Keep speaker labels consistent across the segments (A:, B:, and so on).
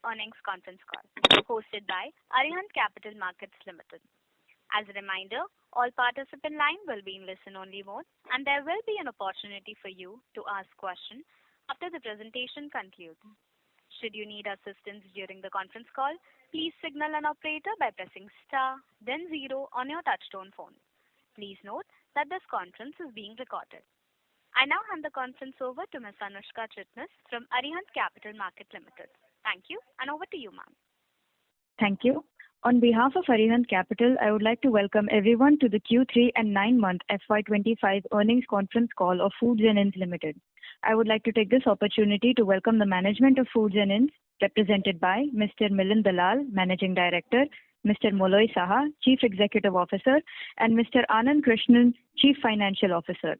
A: earnings conference call hosted by Arihant Capital Markets Limited. As a reminder, all participant line will be in listen-only mode, and there will be an opportunity for you to ask questions after the presentation concludes. Should you need assistance during the conference call, please signal an operator by pressing star, then 0 on your touchtone phone. Please note that this conference is being recorded. I now hand the conference over to Ms. Anushka Chitnis from Arihant Capital Markets Limited. Thank you, and over to you, ma'am.
B: Thank you. On behalf of Arihant Capital, I would like to welcome everyone to the Q3 and 9-month FY2025 earnings conference call of Foods and Inns Limited. I would like to take this opportunity to welcome the management of Foods and Inns, represented by Mr. Milind Dalal, Managing Director, Mr. Molloy Saha, Chief Executive Officer, and Mr. Anand Krishnan, Chief Financial Officer.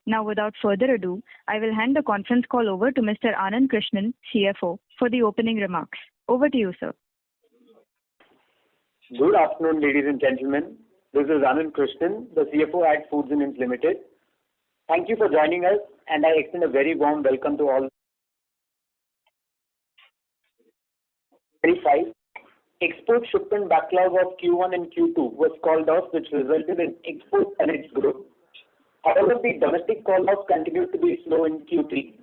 B: Now, without further ado, I will hand the conference call over to Mr. Anand Krishnan, CFO, for the opening remarks. Over to you, sir.
C: Good afternoon, ladies and gentlemen. This is Anand Krishnan, the CFO at Foods and Inns Limited. Thank you for joining us, and I extend a very warm welcome to all. 25. Export shipment backlog of Q1 and Q2 was called off, which resulted in export tonnage growth. However, the domestic call-offs continued to be slow in Q3.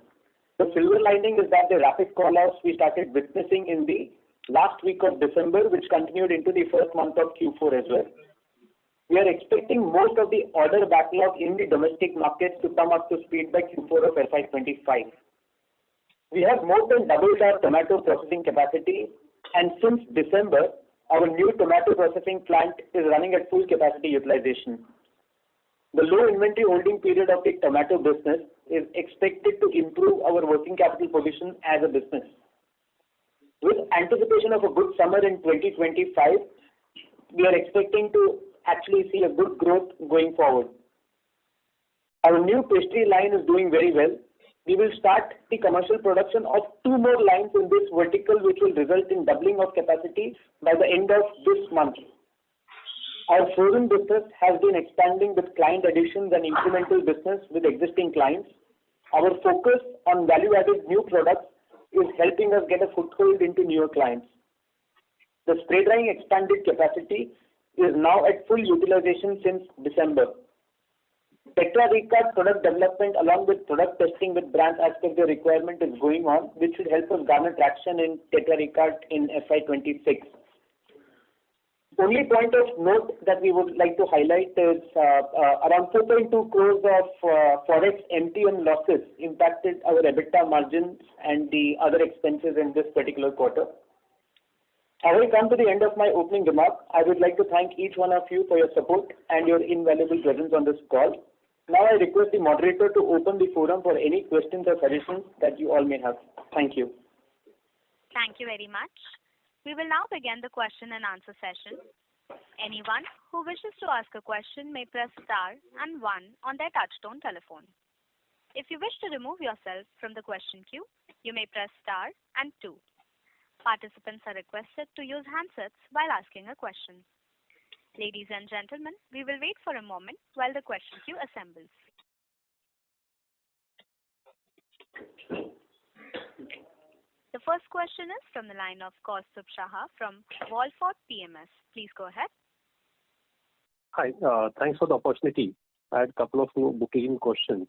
C: The silver lining is that the rapid call-offs we started witnessing in the last week of December, which continued into the first month of Q4 as well. We are expecting most of the order backlog in the domestic markets to come up to speed by Q4 of FY25. We have more than doubled our tomato processing capacity, and since December, our new tomato processing plant is running at full capacity utilization. The low inventory holding period of the tomato business is expected to improve our working capital position as a business. With anticipation of a good summer in 2025, we are expecting to actually see a good growth going forward. Our new pastry line is doing very well. We will start the commercial production of 2 more lines in this vertical, which will result in doubling of capacity by the end of this month. Our frozen business has been expanding with client additions and incremental business with existing clients. Our focus on value-added new products is helping us get a foothold into newer clients. The spray drying expanded capacity is now at full utilization since December. Tetra Recart product development along with product testing with brands as per their requirement is going on, which should help us garner traction in Tetra Recart in FY26. Only point of note that we would like to highlight is around 4.2 crores of forex MTM losses impacted our EBITDA margins and the other expenses in this particular quarter. Having come to the end of my opening remark, I would like to thank each one of you for your support and your invaluable presence on this call. Now I request the moderator to open the forum for any questions or suggestions that you all may have. Thank you.
A: Thank you very much. We will now begin the question and answer session. Anyone who wishes to ask a question may press star and 1 on their touchtone telephone. If you wish to remove yourself from the question queue, you may press star and 2. Participants are requested to use handsets while asking a question. Ladies and gentlemen, we will wait for a moment while the question queue assembles. The first question is from the line of Kaustubh Shah from Wallfort PMS. Please go ahead.
D: Hi, thanks for the opportunity. I had a couple of bookkeeping questions.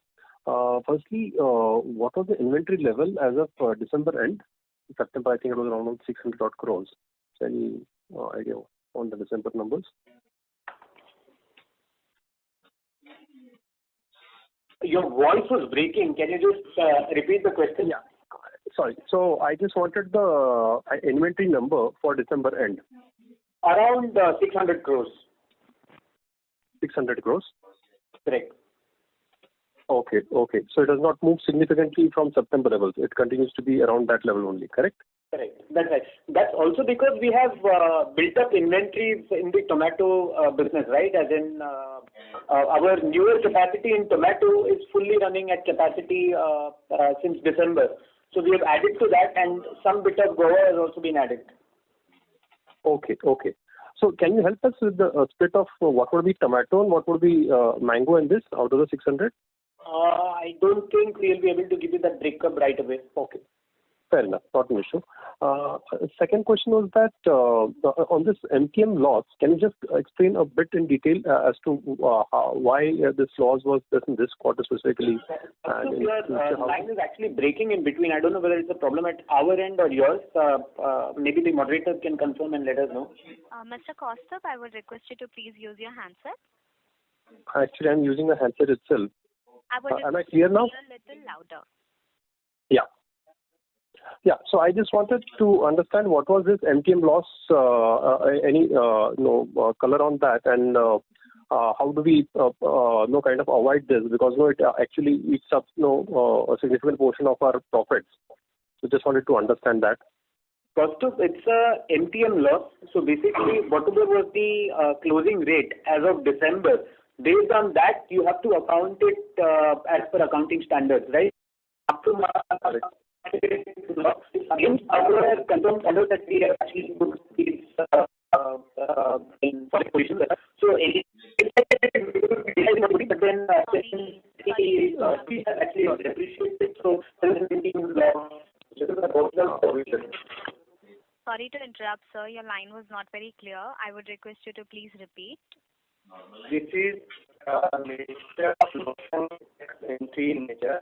D: Firstly, what was the inventory level as of December end? September, I think it was around 600 odd crores. So any idea on the December numbers?
C: Your voice was breaking. Can you just repeat the question?
D: Yeah. Sorry. So I just wanted the inventory number for December end.
C: Around 600 crores.
D: 600 crores?
C: Correct.
D: Okay. So it does not move significantly from September levels. It continues to be around that level only, correct?
C: Correct. That's right. That's also because we have built up inventories in the tomato business, right? As in our newer capacity in tomato is fully running at capacity since December. So we have added to that, and some bit of Goa has also been added.
D: Okay. So can you help us with the split of what would be tomato and what would be mango in this out of the 600?
C: I don't think we'll be able to give you that breakup right away.
D: Okay. Fair enough. Not an issue. Second question was that on this MTM loss, can you just explain a bit in detail as to why this loss was this in this quarter specifically?
C: And your line is actually breaking in between. I don't know whether it's a problem at our end or yours. Maybe the moderator can confirm and let us know.
A: Mr. Kaustubh, I would request you to please use your handset.
D: Actually, I'm using the handset itself.
A: I would
D: am I clear now?
A: A little louder.
D: Yeah. Yeah. So I just wanted to understand what was this MTM loss, any color on that, and how do we kind of avoid this, because it actually eats up a significant portion of our profits. So just wanted to understand that.
C: First of, it's a MTM loss. So basically, whatever was the closing rate as of December, based on that, you have to account it as per accounting standards, right? Up to against our confirmed standards that we have actually put these in position. So any but then we have actually appreciated. So
A: sorry to interrupt, sir. Your line was not very clear. I would request you to please repeat.
C: This is nature of entry nature.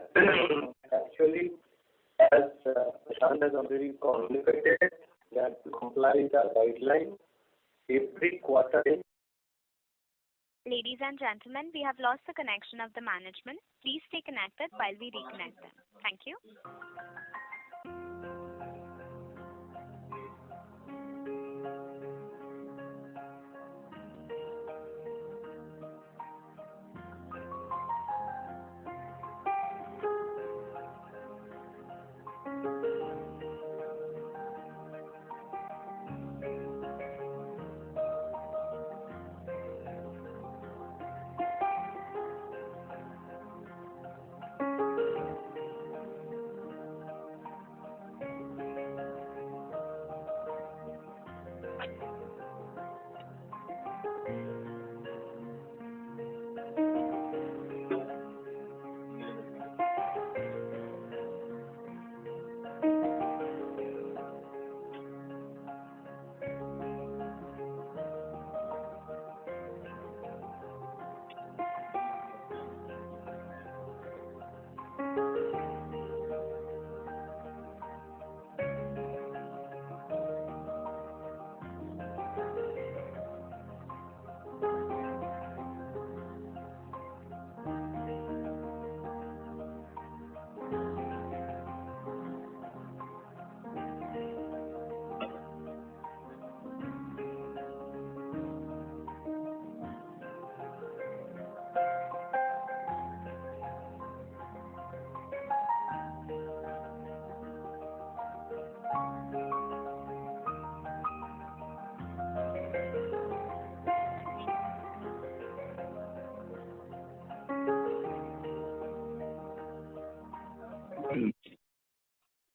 C: Actually, as Prashant has already communicated, that to comply with the guideline every quarter.
A: Ladies and gentlemen, we have lost the connection of the management. Please stay connected while we reconnect them. Thank you.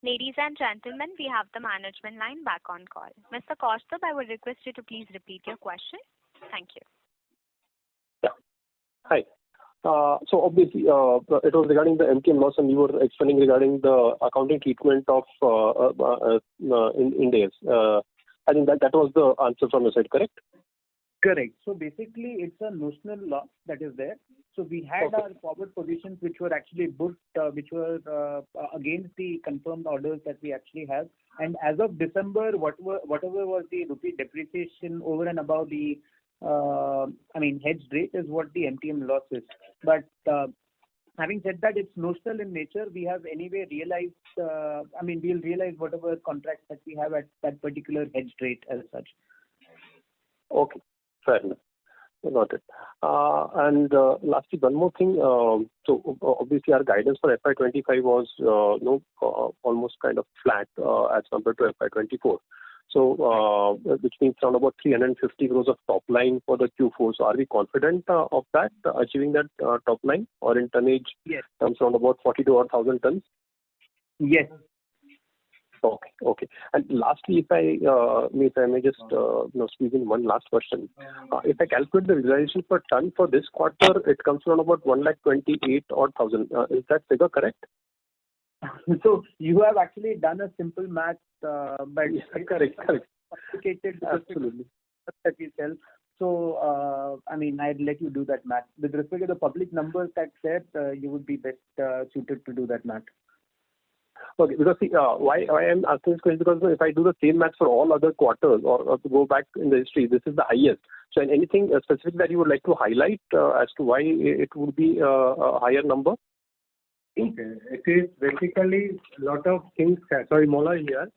A: Ladies and gentlemen, we have the management line back on call. Mr. Kaustubh, I would request you to please repeat your question. Thank you.
D: Yeah. Hi. So obviously, it was regarding the MTM loss, and you were explaining regarding the accounting treatment of in days. I think that was the answer from your side, correct?
E: Correct. So basically, it's a notional loss that is there. So we had our forward positions which were actually booked, which were against the confirmed orders that we actually have. And as of December, whatever was the rupee depreciation over and above the, hedged rate is what the MTM loss is. But having said that, it's notional in nature. We have anyway realized, we'll realize whatever contracts that we have at that particular hedged rate as such.
D: Okay, fair enough. Got it. And lastly, one more thing. So obviously, our guidance for FY25 was almost kind of flat as compared to FY24. So which means around about 350 crores of top line for the Q4. So are we confident of that, achieving that top line, or in tonnage?
E: Yes.
D: Comes around about 42,000 tons?
E: Yes.
D: Okay. And lastly, if I may just squeeze in one last question. If I calculate the realization per ton for this quarter, it comes around about 128,000. Is that figure correct?
E: So you have actually done a simple math, but
D: Correct.
E: complicated
D: Absolutely.
E: that we sell. So, I'd let you do that math. With respect to the public numbers that said, you would be best suited to do that math.
D: Okay, because see, why I'm asking this question, because if I do the same math for all other quarters or to go back in the history, this is the highest. So anything specific that you would like to highlight as to why it would be a higher number?
F: Okay. It is basically a lot of things. Sorry, Mola here.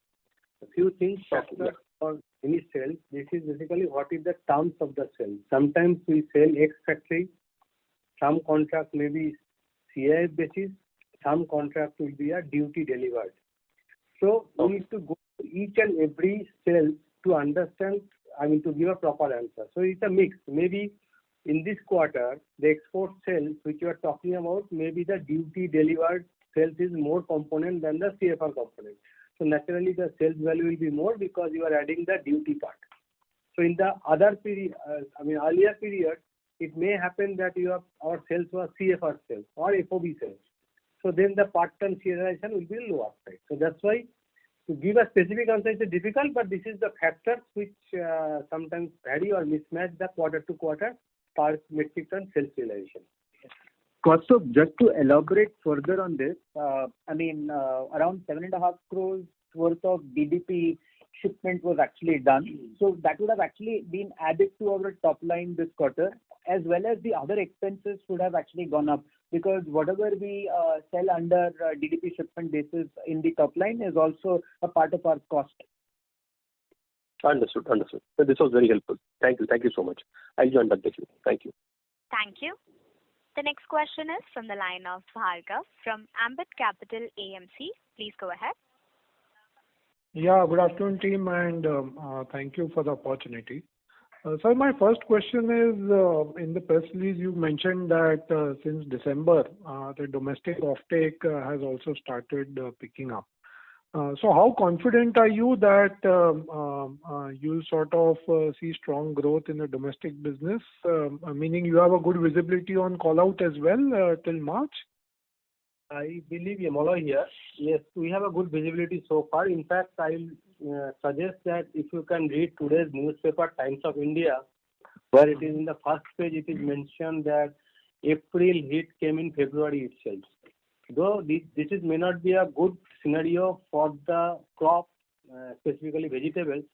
F: A few things factor for any sale. This is basically what is the terms of the sale. Sometimes we sell X factory. Some contract may be CIF basis. Some contract will be a duty delivered. So we need to go to each and every sale to understand, to give a proper answer. So it's a mix. Maybe in this quarter, the export sales which you are talking about, maybe the duty delivered sales is more component than the CFR component. So naturally the sales value will be more because you are adding the duty part. So in the other period, earlier period, it may happen that our sales was CFR sales or FOB sales. So then the part term realization will be lower side. So that's why to give a specific answer is difficult, but this is the factors which sometimes vary or mismatch the quarter to quarter per metric ton sales realization.
E: Kaustubh, just to elaborate further on this, around 7.5 crores worth of DDP shipment was actually done. So that would have actually been added to our top line this quarter, as well as the other expenses would have actually gone up, because whatever we sell under DDP shipment basis in the top line is also a part of our cost.
D: Understood. So this was very helpful. Thank you so much. I'll join back the queue. Thank you.
A: Thank you. The next question is from the line of Bhargav from Ambit Capital AMC. Please go ahead.
G: Yeah, good afternoon, team, and thank you for the opportunity. Sir, my first question is, in the press release you mentioned that since December, the domestic offtake has also started picking up. So how confident are you that you sort of see strong growth in the domestic business, meaning you have a good visibility on call out as well till March?
F: I believe Mola here. Yes, we have a good visibility so far. In fact, I'll suggest that if you can read today's newspaper, Times of India, where it is in the first page, it is mentioned that April heat came in February itself. Though this may not be a good scenario for the crop, specifically vegetables,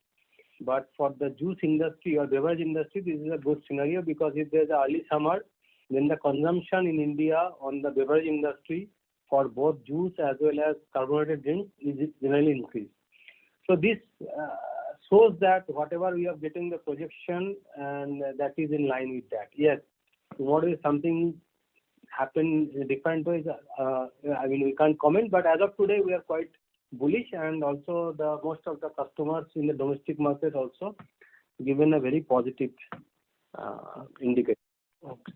F: but for the juice industry or beverage industry, this is a good scenario, because if there is an early summer, then the consumption in India on the beverage industry for both juice as well as carbonated drinks is generally increased. So this shows that whatever we are getting the projection, and that is in line with that. Yes, tomorrow is something happen in different ways. We can't comment, but as of today we are quite bullish, and also the most of the customers in the domestic market also given a very positive indicator.
G: Okay.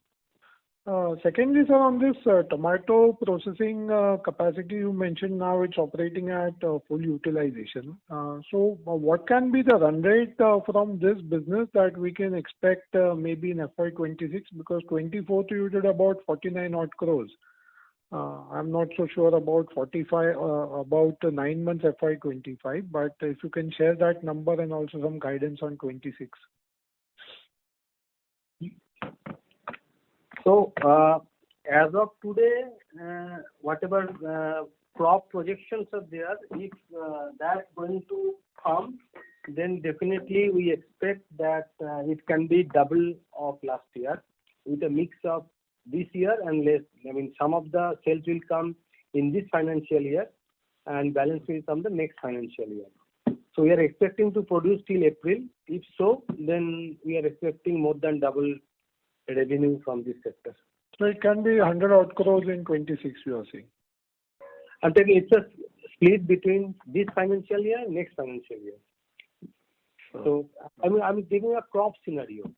G: Secondly, sir, on this tomato processing capacity, you mentioned now it's operating at full utilization. So what can be the run rate from this business that we can expect maybe in FY26? Because 24 you did about 49 odd crores. I'm not so sure about 45, about 9 months FY25, but if you can share that number and also some guidance on 26.
F: So, as of today, whatever crop projections are there, if that's going to come, then definitely we expect that it can be double of last year, with a mix of this year and less. Some of the sales will come in this financial year, and balance will come the next financial year. So we are expecting to produce till April. If so, then we are expecting more than double revenue from this sector.
G: So it can be 100 odd crores in 26, you are saying?
F: I'm telling you, it's a split between this financial year and next financial year. So I'm giving a crop scenario.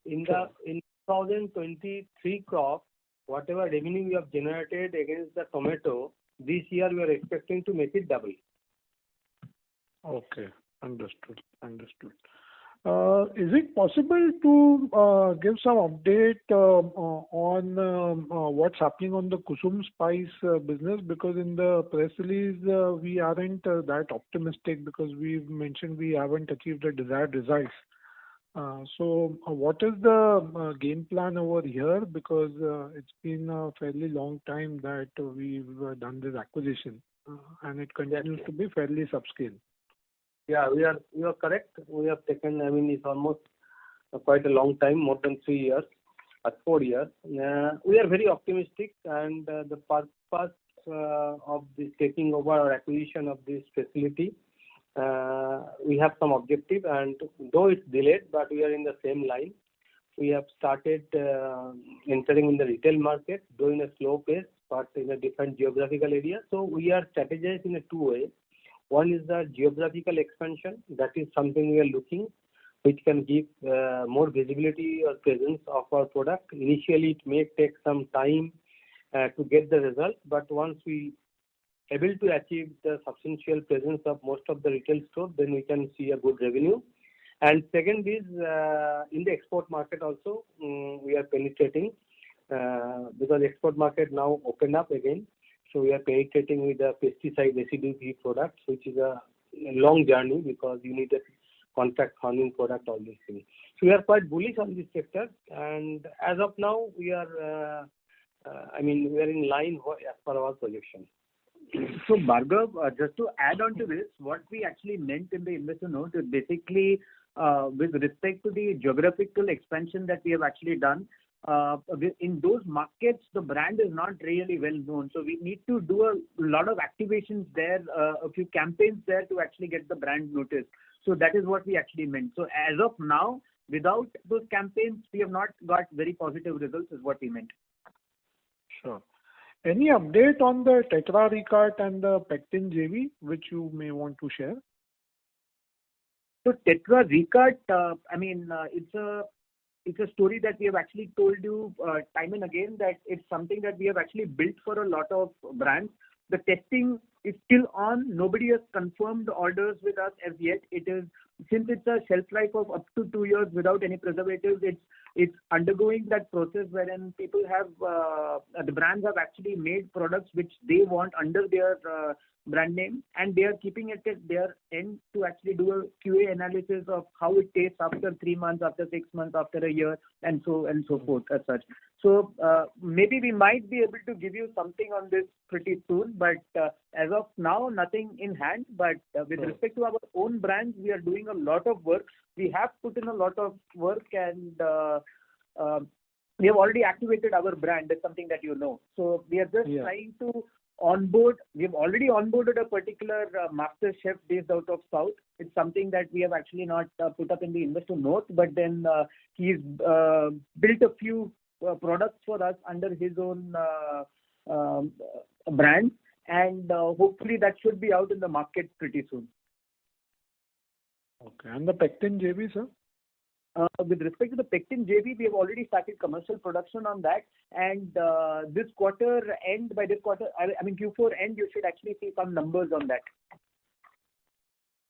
F: In 2023 crop, whatever revenue we have generated against the tomato, this year we are expecting to make it double.
G: Okay, understood. Is it possible to give some update on what's happening on the Kusum Spice business? Because in the press release, we aren't that optimistic because we've mentioned we haven't achieved the desired results. So what is the game plan over here? Because it's been a fairly long time that we've done this acquisition, and it continues to be fairly subscale.
F: Yeah, you are correct. We have taken, it's almost quite a long time, more than 3 years, 4 years. We are very optimistic, and the purpose of this taking over or acquisition of this facility, we have some objective, and though it's delayed, but we are in the same line. We have started entering in the retail market, though in a slow pace, but in a different geographical area. So we are strategized in a two ways. One is the geographical expansion. That is something we are looking, which can give more visibility or presence of our product. Initially, it may take some time to get the result, but once we able to achieve the substantial presence of most of the retail stores, then we can see a good revenue. And second is in the export market also, we are penetrating because export market now opened up again. So we are penetrating with the pesticide residue-free products, which is a long journey because you need a contract farming product, all these things. So we are quite bullish on this sector, and as of now, we are, we are in line as per our projection.
E: So Bhargav, just to add on to this, what we actually meant in the investor note is basically with respect to the geographical expansion that we have actually done. In those markets, the brand is not really well known. So we need to do a lot of activations there, a few campaigns there to actually get the brand noticed. So that is what we actually meant. So as of now, without those campaigns, we have not got very positive results is what we meant.
G: Sure. Any update on the Tetra Recart and the Pectin JV, which you may want to share?
E: So Tetra Recart, it's a story that we have actually told you time and again that it's something that we have actually built for a lot of brands. The testing is still on. Nobody has confirmed the orders with us as yet. Since it's a shelf life of up to 2 years without any preservatives, it's undergoing that process wherein people have the brands have actually made products which they want under their brand name, and they are keeping it at their end to actually do a QA analysis of how it tastes after 3 months, after 6 months, after a year, and so forth as such. So maybe we might be able to give you something on this pretty soon, but as of now, nothing in hand. But with respect to our own brands, we are doing a lot of work. We have put in a lot of work, and we have already activated our brand. That's something that you know. So we are just trying to onboard. We have already onboarded a particular master chef based out of South. It's something that we have actually not put up in the investor note, but then he's built a few products for us under his own brand, and hopefully that should be out in the market pretty soon.
G: Okay. And the Pectin JV, sir?
E: With respect to the Pectin JV, we have already started commercial production on that, and this quarter end, by this quarter, Q4 end, you should actually see some numbers on that.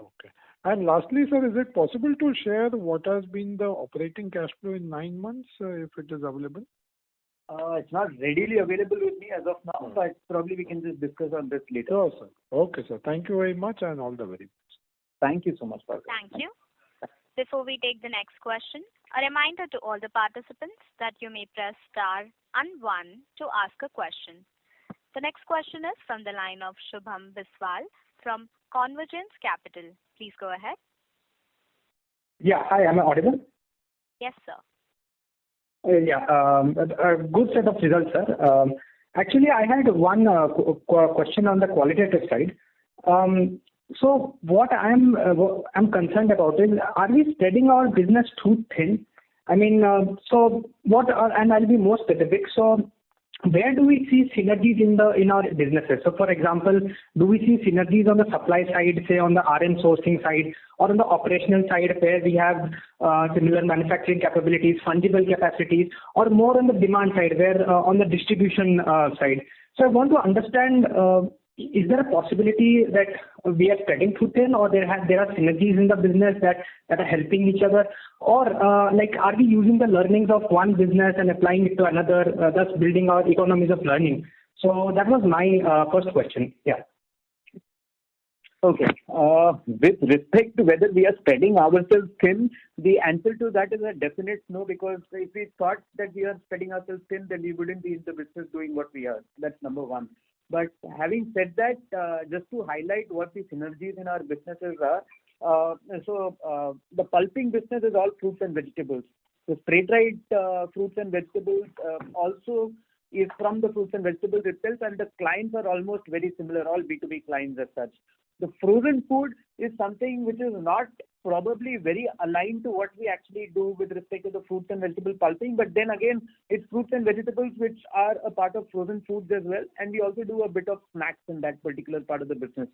G: Okay. And lastly, sir, is it possible to share what has been the operating cash flow in 9 months, if it is available?
E: It's not readily available with me as of now, but probably we can just discuss on this later.
G: Sure, sir. Okay, sir. Thank you very much, and all the very best.
E: Thank you so much, Bhargav.
A: Thank you. Before we take the next question, a reminder to all the participants that you may press star and 1 to ask a question. The next question is from the line of Shubham Biswal from Convergence Capital. Please go ahead.
H: Yeah. Hi, am I audible?
A: Yes, sir.
H: A good set of results, sir. Actually, I had one question on the qualitative side. So what I'm concerned about is, are we spreading our business too thin? And I'll be more specific. So where do we see synergies in our businesses? So for example, do we see synergies on the supply side, say on the RM sourcing side, or on the operational side where we have similar manufacturing capabilities, fungible capacities, or more on the demand side where on the distribution side? So I want to understand is there a possibility that we are spreading too thin, or there are synergies in the business that are helping each other, or like are we using the learnings of one business and applying it to another, thus building our economies of learning? So that was my first question. Yeah.
E: Okay. With respect to whether we are spreading ourselves thin, the answer to that is a definite no, because if we thought that we are spreading ourselves thin, then we wouldn't be in the business doing what we are. That's number one. But having said that, just to highlight what the synergies in our businesses are, the pulping business is all fruits and vegetables. The spray-dried fruits and vegetables also is from the fruits and vegetables itself, and the clients are almost very similar, all B2B clients as such. The frozen food is something which is not probably very aligned to what we actually do with respect to the fruits and vegetable pulping, but then again, it's fruits and vegetables which are a part of frozen foods as well, and we also do a bit of snacks in that particular part of the business.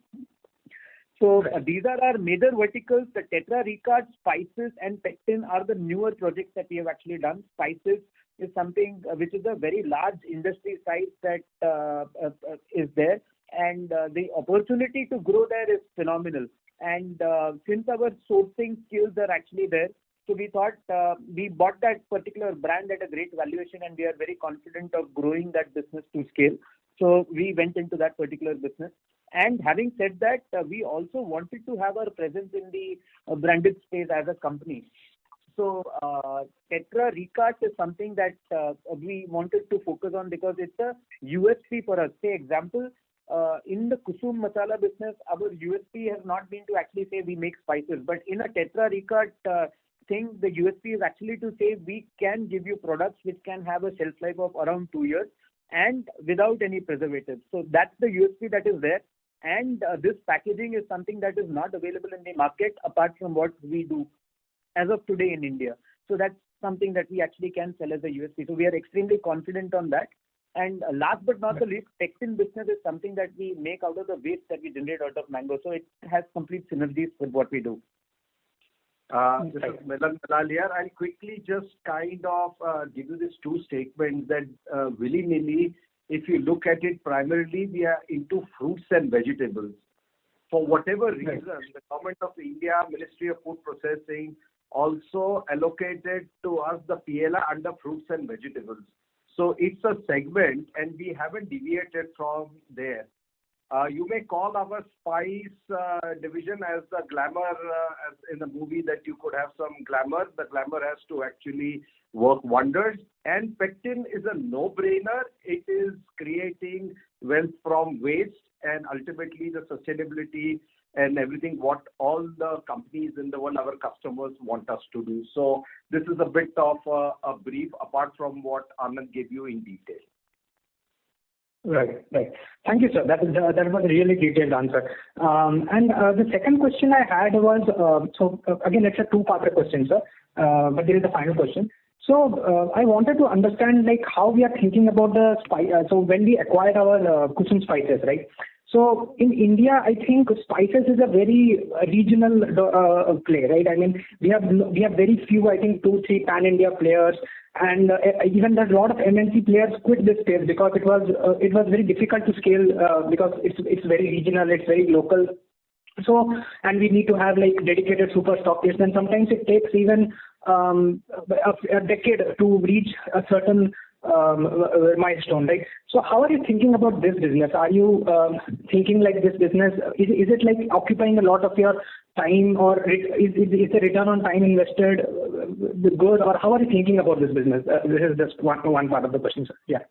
E: So these are our major verticals. The Tetra Recart, spices and pectin are the newer projects that we have actually done. Spices is something which is a very large industry size that is there, and the opportunity to grow there is phenomenal. And since our sourcing skills are actually there, so we thought we bought that particular brand at a great valuation, and we are very confident of growing that business to scale. So we went into that particular business. And having said that, we also wanted to have our presence in the branded space as a company. So Tetra Recart is something that we wanted to focus on because it's a USP for us. Say example, in the Kusum Masala business, our USP has not been to actually say we make spices, but in a Tetra Recart thing, the USP is actually to say we can give you products which can have a shelf life of around 2 years and without any preservatives. So that's the USP that is there. And this packaging is something that is not available in the market apart from what we do as of today in India. So that's something that we actually can sell as a USP. So we are extremely confident on that. And last but not the least, pectin business is something that we make out of the waste that we generate out of mango. So it has complete synergies with what we do.
I: This is Milan Dalal here. I'll quickly just kind of give you these two statements that willy-nilly, if you look at it, primarily we are into fruits and vegetables. For whatever reason, the Government of India, Ministry of Food Processing, also allocated to us the PLI under fruits and vegetables. So it's a segment, and we haven't deviated from there. You may call our spice division as the glamour, as in the movie that you could have some glamour. The glamour has to actually work wonders. And pectin is a no-brainer. It is creating wealth from waste and ultimately the sustainability and everything what all the companies in the world, our customers want us to do. So this is a bit of a brief apart from what Anand gave you in detail.
H: Right. Thank you, sir. That was a really detailed answer. And the second question I had was, again, it's a two-part question, sir, but there is a final question. So I wanted to understand like how we are thinking about the spice. So when we acquired our Kusum spices, right? So in India, I think spices is a very regional play, right? I mean, we have very few, I think 2-3 pan-India players, and even there's a lot of MNC players quit this space because it was very difficult to scale because it's very regional, it's very local. So, and we need to have like dedicated super stockists, and sometimes it takes even a decade to reach a certain milestone, right? So how are you thinking about this business? Are you thinking like this business, is it like occupying a lot of your time, or is the return on time invested good, or how are you thinking about this business? This is just one part of the question, sir. Yeah.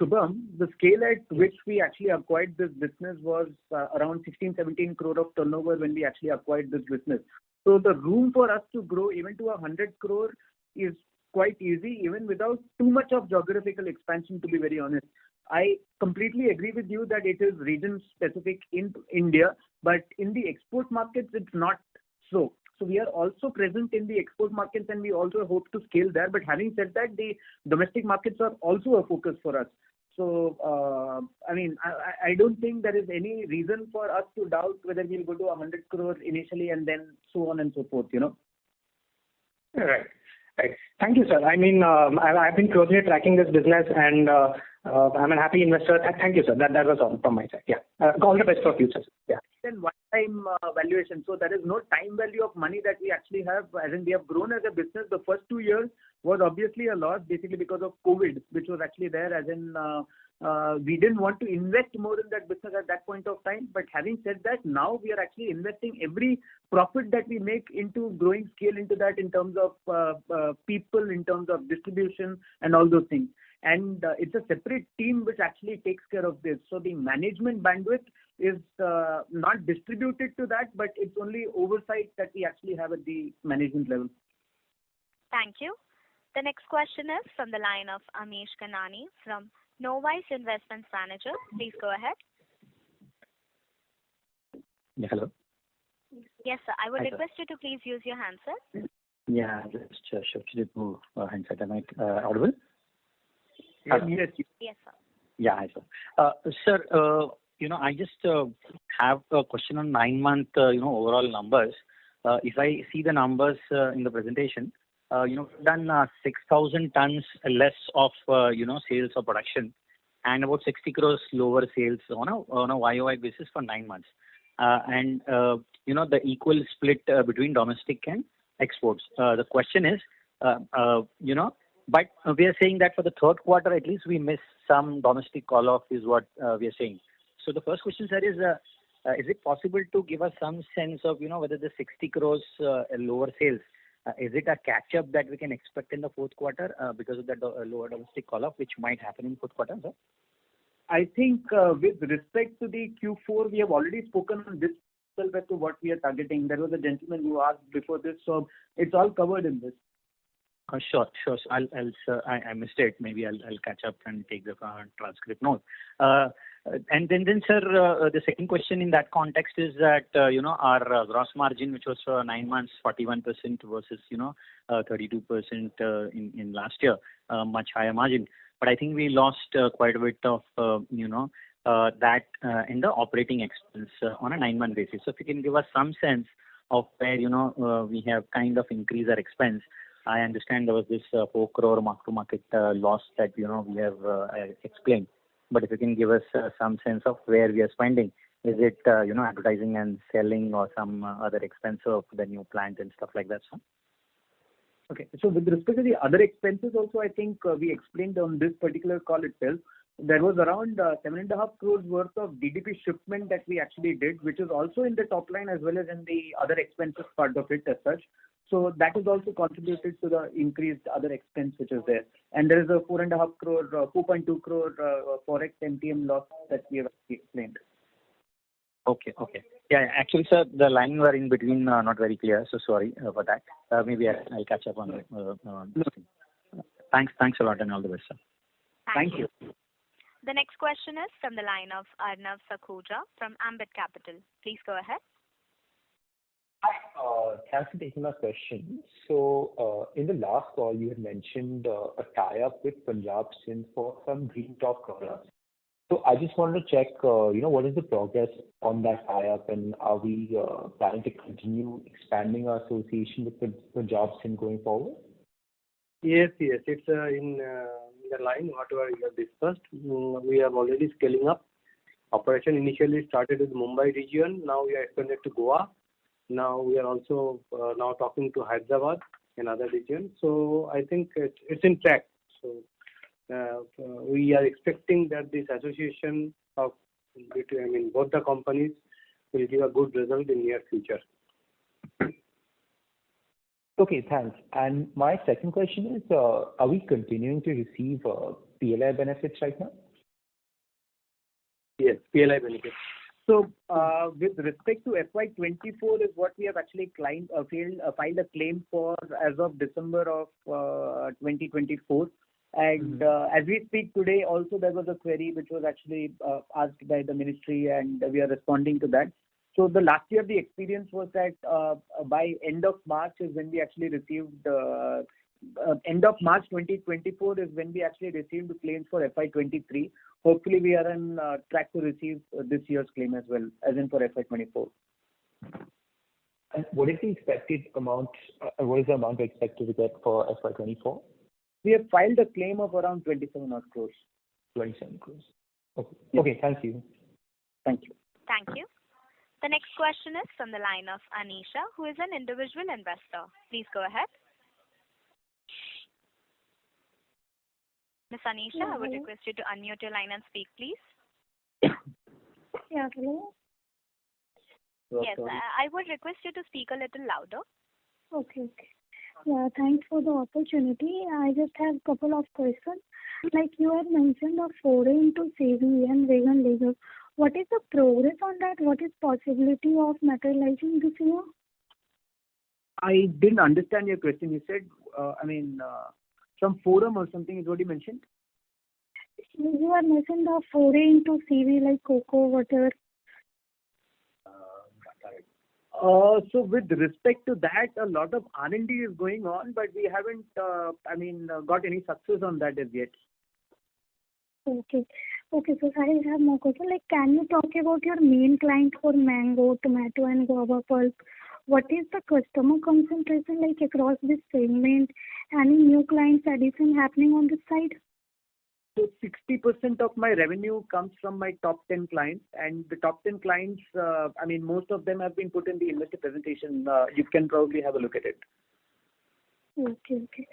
E: Shubham, the scale at which we actually acquired this business was around 16-17 crore of turnover when we actually acquired this business. So the room for us to grow even to 100 crore is quite easy, even without too much of geographical expansion, to be very honest. I completely agree with you that it is region specific in India, but in the export markets, it's not so. So we are also present in the export markets, and we also hope to scale there. But having said that, the domestic markets are also a focus for us. So, I mean, I don't think there is any reason for us to doubt whether we'll go to 100 crore initially and then so on and so forth, you know.
H: Right. Right. Thank you, sir. I mean, I've been closely tracking this business, and I'm a happy investor. Thank you, sir. That was all from my side. Yeah. All the best for future. Yeah.
E: Then one-time valuation. So there is no time value of money that we actually have. As in, we have grown as a business. The first 2 years was obviously a loss, basically because of COVID, which was actually there. As in, we didn't want to invest more in that business at that point of time. But having said that, now we are actually investing every profit that we make into growing scale into that in terms of people, in terms of distribution, and all those things. And it's a separate team which actually takes care of this. So the management bandwidth is not distributed to that, but it's only oversight that we actually have at the management level.
A: Thank you. The next question is from the line of Amish Kanani from Novice Investments Manager. Please go ahead.
J: Yeah, hello.
A: Yes, sir. I would
J: Hi,
A: request you to please use your handset.
J: Yeah, just shifted to handset. Am I audible?
E: Yes.
A: Yes, sir.
J: Yeah, hi, sir. Sir, I just have a question on 9-month, overall numbers. If I see the numbers in the presentation, we've done 6,000 tons less of, sales or production, and about 60 crores lower sales on a YOY basis for 9 months. And the equal split between domestic and exports. The question is, but we are saying that for the third quarter at least we missed some domestic call-off is what we are saying. So the first question, sir, is it possible to give us some sense of, whether the 60 crores lower sales, is it a catch-up that we can expect in the fourth quarter because of the lower domestic call-off, which might happen in fourth quarter, sir?
E: I think with respect to the Q4, we have already spoken on this as to what we are targeting. There was a gentleman who asked before this, so it's all covered in this.
J: Sure. So I missed it. Maybe I'll catch up and take the transcript note. And then, sir, the second question in that context is that, our gross margin, which was for 9 months, 41% versus, 32% in last year, much higher margin. But I think we lost quite a bit of, that in the operating expense on a 9-month basis. So if you can give us some sense of where, we have kind of increased our expense. I understand there was this 4 crore mark-to-market loss that, we have explained. But if you can give us some sense of where we are spending, is it, advertising and selling or some other expense of the new plant and stuff like that, sir?
E: Okay. So with respect to the other expenses also, I think we explained on this particular call itself, there was around 7.5 crores worth of DDP shipment that we actually did, which is also in the top line as well as in the other expenses part of it as such. So that is also contributed to the increased other expense which is there. And there is a 4.5 crore, 4.2 crore forex MTM loss that we have explained.
J: Okay. Yeah, actually, sir, the line were in between not very clear, so sorry for that. Maybe I'll catch up on this thing. Thanks a lot and all the best, sir.
E: Thank you.
A: The next question is from the line of Arnav Sakhuja from Ambit Capital. Please go ahead.
K: Hi, thanks for taking my question. So, in the last call, you had mentioned a tie-up with Punjab Sind for some green top products. So, I just wanted to check, what is the progress on that tie-up, and are we planning to continue expanding our association with Punjab Sind going forward?
F: Yes, it's in the line whatever you have discussed. We are already scaling up. Operation initially started with Mumbai region. Now we are expanded to Goa. Now we are also now talking to Hyderabad and other regions. So I think it's in track. So we are expecting that this association of between both the companies will give a good result in near future.
K: Okay, thanks. And my second question is, are we continuing to receive PLI benefits right now?
F: Yes, PLI benefits.
E: So, with respect to FY24 is what we have actually filed a claim for as of December of 2024. And as we speak today, also there was a query which was actually asked by the ministry, and we are responding to that. So the last year the experience was that by end of March is when we actually received end of March 2024 is when we actually received the claims for FY23. Hopefully we are on track to receive this year's claim as well, as in for FY24.
K: And what is the expected amount, what is the amount expected to get for FY24?
E: We have filed a claim of around 27 odd crores.
K: 27 crores. Okay.
E: Yes.
K: Okay, thank you.
E: Thank you.
A: Thank you. The next question is from the line of Anisha, who is an individual investor. Please go ahead. Miss Anisha, I would request you to unmute your line and speak, please.
L: Yeah, hello.
A: Yes, I would request you to speak a little louder.
L: Okay. Yeah, thanks for the opportunity. I just have a couple of questions. Like you had mentioned a foray into CV and vegan label. What is the progress on that? What is possibility of materializing this year?
E: I didn't understand your question. You said, some forum or something is what you mentioned?
L: You had mentioned a foray into CV like cocoa, water.
E: So with respect to that, a lot of R&D is going on, but we haven't, got any success on that as yet.
L: Okay, so I have more questions. Like, can you talk about your main client for mango, tomato, and guava pulp? What is the customer concentration like across this segment? Any new clients addition happening on this side?
E: So 60% of my revenue comes from my top 10 clients, and the top 10 clients, most of them have been put in the investor presentation. You can probably have a look at it.
L: Okay.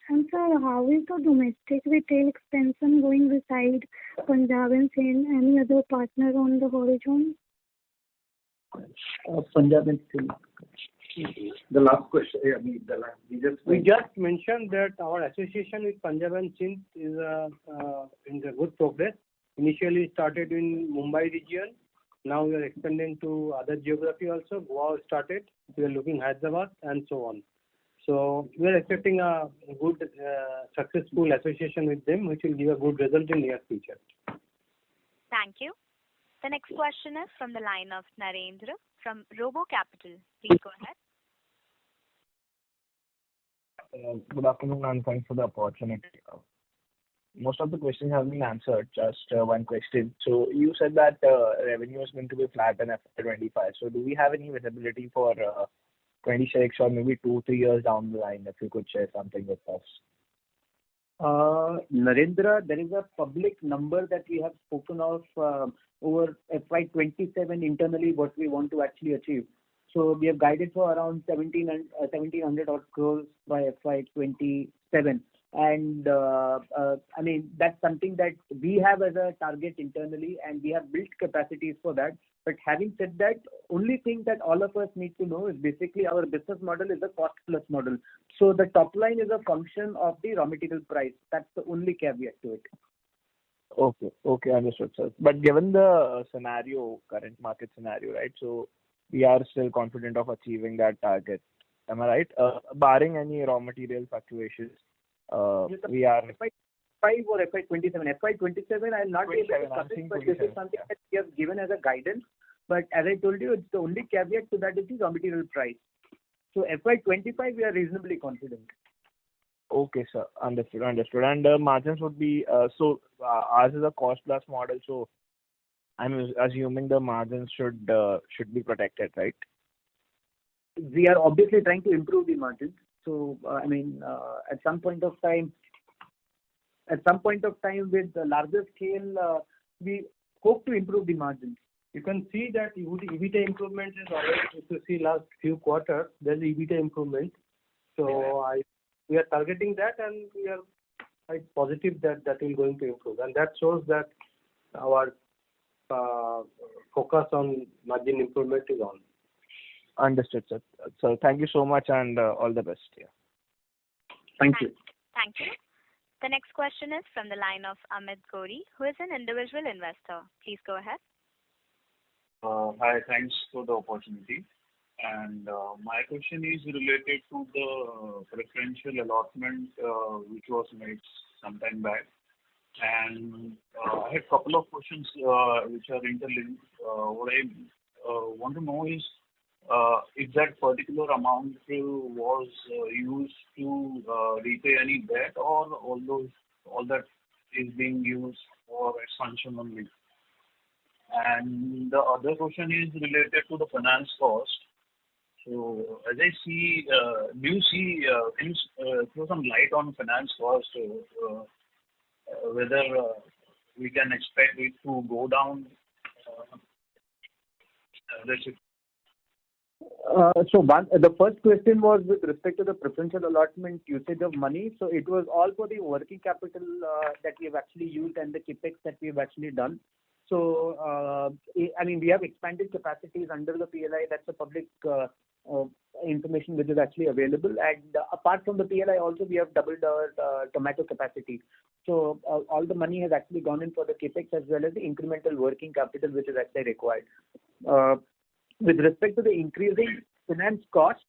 L: And sir, how is the domestic retail expansion going beside Punjab and Sindh? Any other partner on the horizon?
E: Punjab and Sindh.
I: The last question.
F: We just mentioned that our association with Punjab and Sindh is in the good progress. Initially started in Mumbai region. Now we are expanding to other geography also. Goa started. We are looking Hyderabad and so on. So we are expecting a good, successful association with them, which will give a good result in near future.
A: Thank you. The next question is from the line of Narendra from Robo Capital. Please go ahead.
M: Good afternoon and thanks for the opportunity. Most of the questions have been answered. Just one question. So you said that revenue is going to be flat in FY25. So do we have any visibility for 26 or maybe 2-3 years down the line? If you could share something with us.
E: Narendra, there is a public number that we have spoken of over FY27 internally, what we want to actually achieve. So we have guided for around 1700 odd crores by FY27. And that's something that we have as a target internally, and we have built capacities for that. But having said that, only thing that all of us need to know is basically our business model is a cost plus model. So the top line is a function of the raw material price. That's the only caveat to it.
M: Okay, understood, sir. But given the current market scenario, right? So we are still confident of achieving that target. Am I right? Barring any raw material fluctuations, we are.
E: FY5 or FY27. FY27, I'll not be able to comment, but this is something that we have given as a guidance. But as I told you, it's the only caveat to that is the raw material price. So FY25, we are reasonably confident.
M: Okay, sir. Understood. And margins would be ours is a cost plus model, so I'm assuming the margins should be protected, right?
E: We are obviously trying to improve the margins. So at some point of time with the larger scale, we hope to improve the margins.
F: You can see that EBITDA improvement is already, if you see last few quarters, there's EBITDA improvement. So we are targeting that, and we are quite positive that is going to improve. And that shows that our focus on margin improvement is on.
M: Understood, sir. So thank you so much and all the best. Yeah.
E: Thank you.
A: Thank you. The next question is from the line of Amit Gori, who is an individual investor. Please go ahead.
N: Hi, thanks for the opportunity. And my question is related to the preferential allotment which was made some time back. And I had a couple of questions which are interlinked. What I want to know is if that particular amount was used to repay any debt, or all that is being used for expansion only. And the other question is related to the finance cost. So as I see, do you see, can you throw some light on finance cost, whether we can expect it to go down?
E: The first question was with respect to the preferential allotment usage of money. So it was all for the working capital that we have actually used and the capex that we have actually done. So I mean, we have expanded capacities under the PLI. That's a public information which is actually available. And apart from the PLI, also we have doubled our tomato capacity. So all the money has actually gone in for the capex as well as the incremental working capital which is actually required. With respect to the increasing finance cost,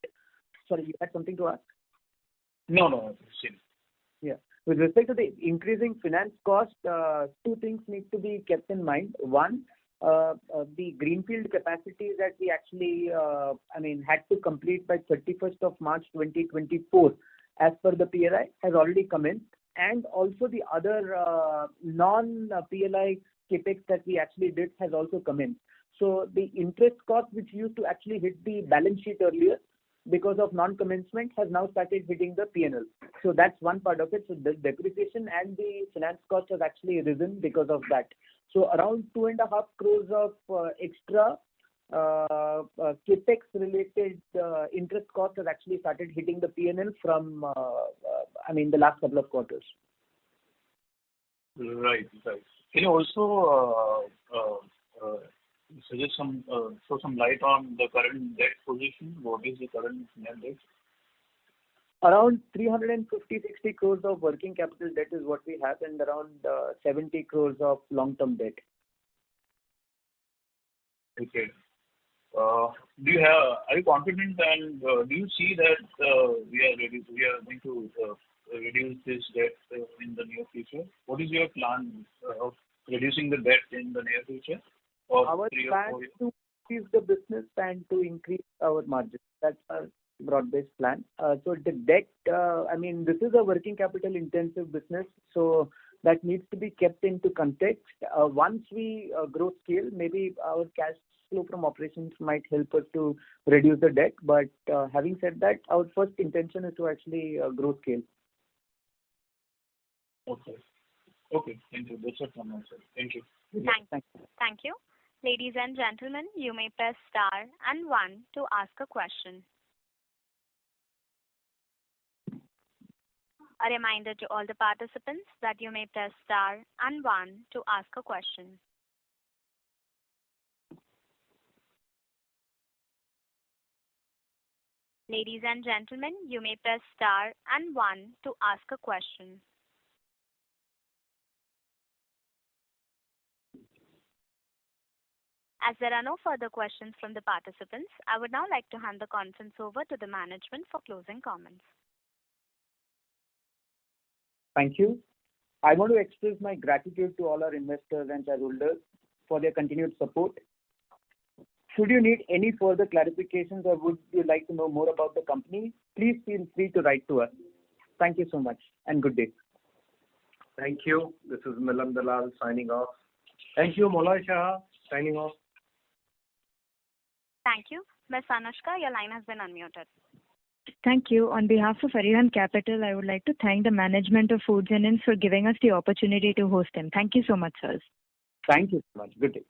E: sorry, you had something to ask?
N: No.
E: Yeah. With respect to the increasing finance cost, two things need to be kept in mind. One, the greenfield capacity that we actually, had to complete by 31st of March 2024 as per the PLI has already commenced. And also the other non-PLI capex that we actually did has also commenced. So the interest cost which used to actually hit the balance sheet earlier because of non-commencement has now started hitting the P&L. So that's one part of it. So the depreciation and the finance cost has actually risen because of that. So around 2.5 crores of extra capex related interest cost has actually started hitting the P&L from the last couple of quarters.
N: Right. Can you also suggest throw some light on the current debt position? What is the current net debt?
E: Around 350-60 crores of working capital debt is what we have, and around 70 crores of long-term debt.
N: Okay. Are you confident, and do you see that we are going to reduce this debt in the near future? What is your plan of reducing the debt in the near future?
E: Our plan is to increase the business and to increase our margins. That's our broad-based plan. So the debt, this is a working capital intensive business, so that needs to be kept into context. Once we grow scale, maybe our cash flow from operations might help us to reduce the debt. But having said that, our first intention is to actually grow scale.
N: Okay. Thank you. That's it from my side. Thank you.
A: Thank you. Ladies and gentlemen, you may press star and 1 to ask a question. A reminder to all the participants that you may press star and 1 to ask a question. Ladies and gentlemen, you may press star and 1 to ask a question. As there are no further questions from the participants, I would now like to hand the conference over to the management for closing comments.
E: Thank you. I want to express my gratitude to all our investors and shareholders for their continued support. Should you need any further clarifications or would you like to know more about the company, please feel free to write to us. Thank you so much and good day.
I: Thank you. This is Milan Dalal signing off.
F: Thank you, Molay Shah, signing off.
A: Thank you. Ms. Anushka, your line has been unmuted.
B: Thank you. On behalf of Arihant Capital, I would like to thank the management of Foods and Inns for giving us the opportunity to host them. Thank you so much, sirs.
E: Thank you so much. Good day.